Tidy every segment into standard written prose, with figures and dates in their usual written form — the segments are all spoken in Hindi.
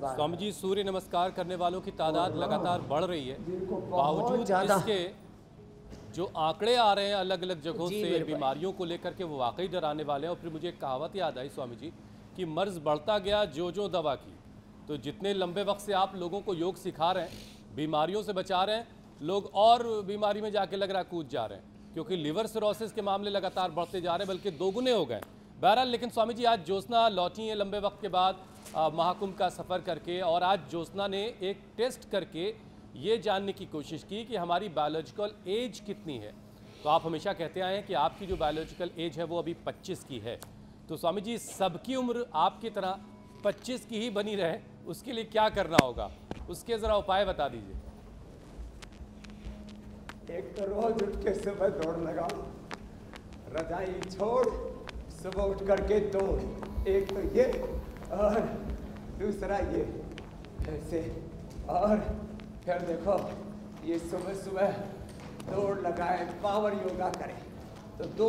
स्वामी जी, सूर्य नमस्कार करने वालों की तादाद लगातार बढ़ रही है, बावजूद इसके जो आंकड़े आ रहे हैं अलग अलग जगहों से बीमारियों को लेकर के, वो वाकई डराने वाले हैं। और फिर मुझे एक कहावत याद आई स्वामी जी कि मर्ज बढ़ता गया जो दवा की। तो जितने लंबे वक्त से आप लोगों को योग सिखा रहे हैं, बीमारियों से बचा रहे हैं, लोग और बीमारी में जाके लग रहा है कूद जा रहे हैं, क्योंकि लिवर सिरोसिस के मामले लगातार बढ़ते जा रहे हैं, बल्कि दोगुने हो गए। बहरहाल, लेकिन स्वामी जी आज ज्योत्सना लौटी है लंबे वक्त के बाद महाकुंभ का सफ़र करके, और आज ज्योत्सना ने एक टेस्ट करके ये जानने की कोशिश की कि हमारी बायोलॉजिकल एज कितनी है। तो आप हमेशा कहते आए हैं कि आपकी जो बायोलॉजिकल एज है वो अभी 25 की है। तो स्वामी जी, सबकी उम्र आपकी तरह 25 की ही बनी रहे, उसके लिए क्या करना होगा, उसके ज़रा उपाय बता दीजिए। एक तो रोज उठ के सुबह दौड़ लगाओ, रजाई छोड़ सुबह उठ करके दौड़। एक तो ये, और दूसरा ये ऐसे। और फिर देखो, ये सुबह सुबह दौड़ लगाए, पावर योगा करें तो 2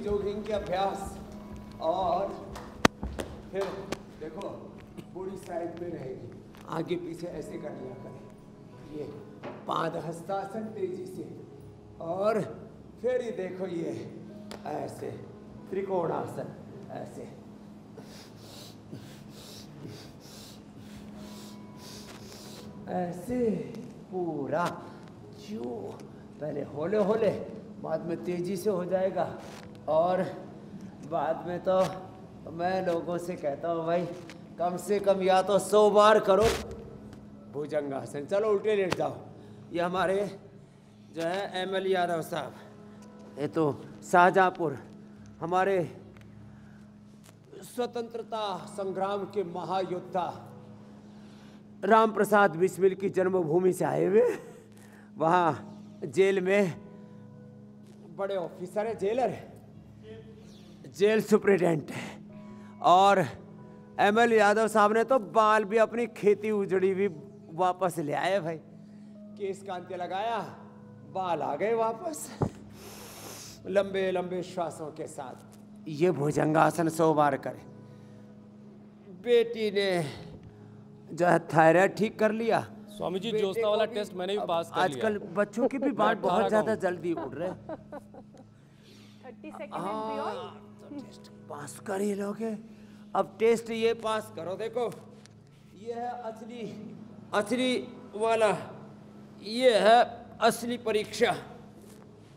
जॉगिंग के अभ्यास। और फिर देखो, पूरी साइड में रहेगी, आगे पीछे ऐसे कर लिया करें। ये पादहस्तासन तेजी से। और फिर ये देखो, ये ऐसे त्रिकोणासन, ऐसे। ऐसे पूरा जो पहले होले होले, बाद में तेजी से हो जाएगा। और बाद में तो मैं लोगों से कहता हूँ, भाई कम से कम या तो 100 बार करो भुजंगासन। चलो उल्टे लेट जाओ। ये हमारे जो है ML यादव साहब, ये तो शाहजहाँपुर हमारे स्वतंत्रता संग्राम के महायोद्धा राम प्रसाद बिस्मिल की जन्मभूमि से आए हुए। वहाँ जेल में बड़े ऑफिसर है, जेलर है, जेल सुप्रिटेंडेंट है। और ML यादव साहब ने तो बाल भी अपनी खेती उजड़ी हुई वापस ले आए भाई। केस कांते लगाया, बाल आ गए वापस लंबे लंबे श्वासों के साथ। ये भुजंगासन 100 बार करे। बेटी ने जो है थायराइड ठीक कर लिया। स्वामी जी, ज्योत्सना वाला टेस्ट मैंने भी पास कर लिया। आजकल बच्चों के भी बाल बहुत ज्यादा जल्दी उड़ रहे। 30 सेकंड तो टेस्ट पास कर ही लोगे। अब टेस्ट ये पास करो। देखो, ये है असली वाला, ये है असली परीक्षा।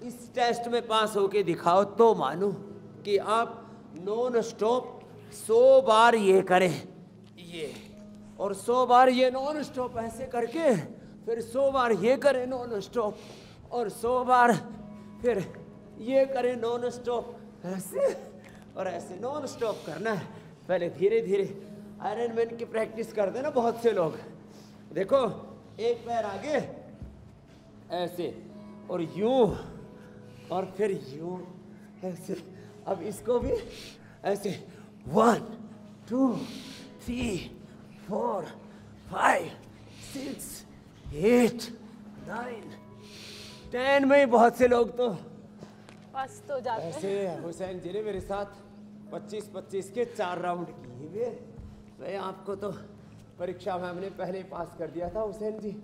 इस टेस्ट में पास होके दिखाओ तो मानो कि आप नॉन स्टॉप 100 बार ये करें, ये, और 100 बार ये नॉन स्टॉप ऐसे करके, फिर 100 बार ये करें नॉन स्टॉप, और 100 बार फिर ये करें नॉन स्टॉप, ऐसे और ऐसे नॉन स्टॉप करना है। पहले धीरे धीरे आयरन मैन की प्रैक्टिस करते ना बहुत से लोग। देखो, एक पैर आगे ऐसे, और यूं, और फिर यूं, ऐसे। अब इसको भी ऐसे 1 2 3 4 5 6 8 9 10 में ही बहुत से लोग तो पास तो जाते हैं। ऐसे। हुसैन जी ने मेरे साथ 25-25 के 4 राउंड किए हुए। मैं आपको तो परीक्षा में हमने पहले पास कर दिया था हुसैन जी।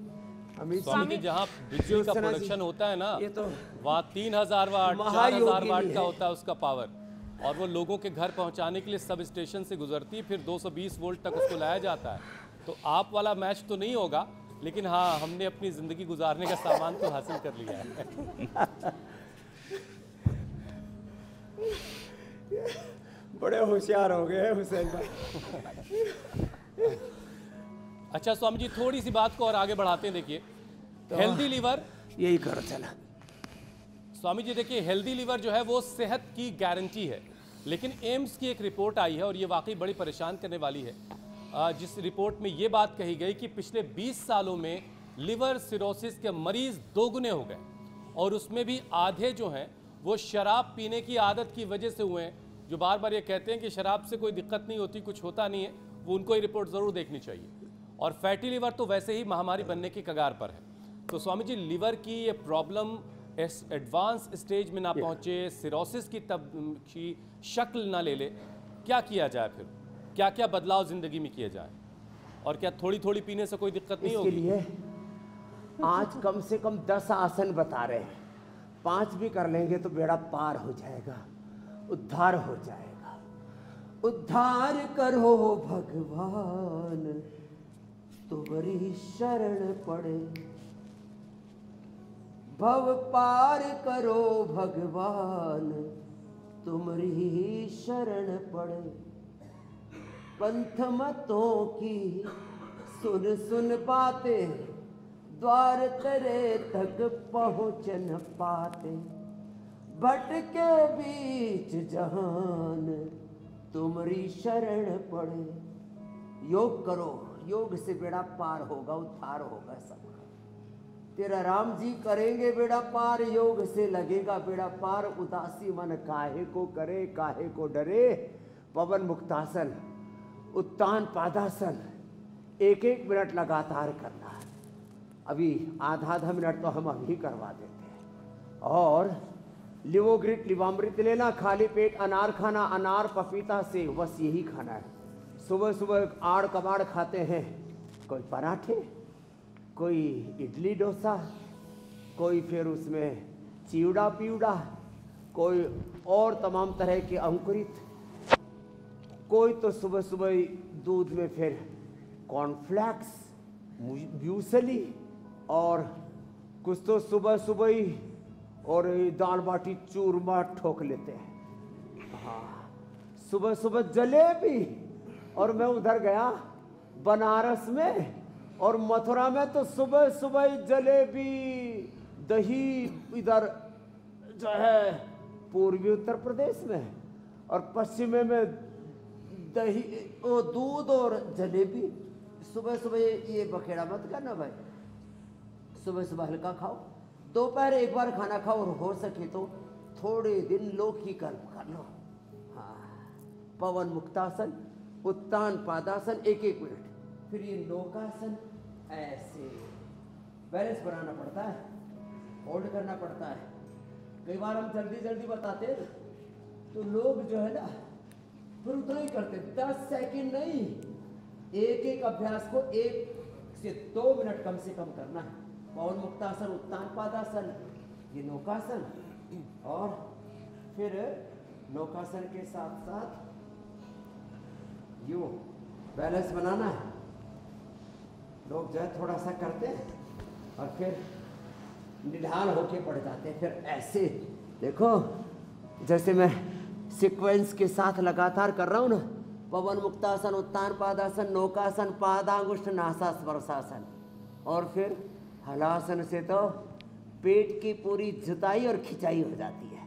स्वामी जी, जहाँ बिजली का प्रोडक्शन होता है ना, ये तो वहाँ 3000 वाट 4000 वाट का होता है उसका पावर, और वो लोगों के घर पहुँचाने के लिए सब स्टेशन से गुजरती है, फिर 220 वोल्ट तक उसको लाया जाता है। तो आप वाला मैच तो नहीं होगा, लेकिन हाँ, हमने अपनी ज़िंदगी गुजारने का सामान तो हासिल कर लिया है। बड़े होशियार हो गए हुसैन भाई। अच्छा स्वामी जी, थोड़ी सी बात को और आगे बढ़ाते हैं। देखिए, हेल्दी लीवर, यही करो चला। स्वामी जी देखिए, हेल्दी लीवर जो है वो सेहत की गारंटी है, लेकिन एम्स की एक रिपोर्ट आई है और ये वाकई बड़ी परेशान करने वाली है, जिस रिपोर्ट में ये बात कही गई कि पिछले 20 सालों में लिवर सिरोसिस के मरीज 2 गुने हो गए, और उसमें भी आधे जो हैं वो शराब पीने की आदत की वजह से हुए हैं। जो बार बार ये कहते हैं कि शराब से कोई दिक्कत नहीं होती, कुछ होता नहीं है, वो उनको ये रिपोर्ट ज़रूर देखनी चाहिए। और फैटी लीवर तो वैसे ही महामारी बनने की कगार पर है। तो स्वामी जी, लीवर की ये प्रॉब्लम इस एडवांस स्टेज में ना पहुँचे, सिरोसिस की शक्ल ना ले ले, क्या किया जाए? फिर क्या क्या बदलाव ज़िंदगी में किए जाए? और क्या थोड़ी थोड़ी पीने से कोई दिक्कत नहीं इसके होगी? लिए आज कम से कम 10 आसन बता रहे हैं, 5 भी कर लेंगे तो बेड़ा पार हो जाएगा, उद्धार हो जाएगा। उद्धार करो भगवान, तुम्हारी शरण पड़े, भव पार करो भगवान, तुम्हारी शरण पड़े। पंथ मतों की सुन सुन बातें, द्वार तेरे तक पहुँच न पाते, भटके बीच जहान, तुम्हारी शरण पड़े। योग करो, योग से बेड़ा पार होगा, उद्धार होगा सबका। तेरा राम जी करेंगे बेड़ा पार, योग से लगेगा बेड़ा पार। उदासी मन काहे को करे, काहे को डरे। पवन मुक्तासन, उत्तान पादासन 1-1 मिनट लगातार करना है। अभी आधा मिनट तो हम अभी करवा देते हैं। और लिवोग्रिट लिवामृत लेना, खाली पेट अनार खाना, अनार पपीता से बस यही खाना है। सुबह सुबह आड़ कबाड़ खाते हैं, कोई पराठे, कोई इडली डोसा, कोई फिर उसमें चिवड़ा पिवड़ा, कोई और तमाम तरह के अंकुरित, कोई तो सुबह सुबह दूध में फिर कॉर्नफ्लेक्स, म्यूसली, और कुछ तो सुबह सुबह ही और दाल बाटी चूरमा ठोक लेते हैं। हाँ, सुबह सुबह जलेबी। और मैं उधर गया बनारस में और मथुरा में तो सुबह सुबह जलेबी, दही, इधर जो है पूर्वी उत्तर प्रदेश में, और पश्चिम में दही, वो दूध और जलेबी। सुबह सुबह ये बखेड़ा मत करना भाई, सुबह सुबह हल्का खाओ, दोपहर एक बार खाना खाओ, और हो सके तो थोड़े दिन लौकी कर लो। हाँ, पवन मुक्तासन, उत्तान पादासन 1-1 मिनट, फिर ये नौकासन, ऐसे बैलेंस बनाना पड़ता है, होल्ड करना पड़ता है। कई बार हम जल्दी जल्दी बताते हैं तो लोग जो है ना फिर उतना ही करते, 10 सेकंड नहीं, एक अभ्यास को 1 से 2 मिनट कम से कम करना है। पवन मुक्तासन, उत्तान पादासन, ये नौकासन, और फिर नौकासन के साथ साथ यूं बैलेंस बनाना है। लोग जो है थोड़ा सा करते हैं और फिर निढाल होके पड़ जाते हैं। फिर ऐसे देखो, जैसे मैं सीक्वेंस के साथ लगातार कर रहा हूँ ना, पवन मुक्तासन, उत्तान पादासन, नौकासन, पादांगुष्ठ नासा स्पर्शासन, और फिर हलासन से तो पेट की पूरी जुताई और खिंचाई हो जाती है।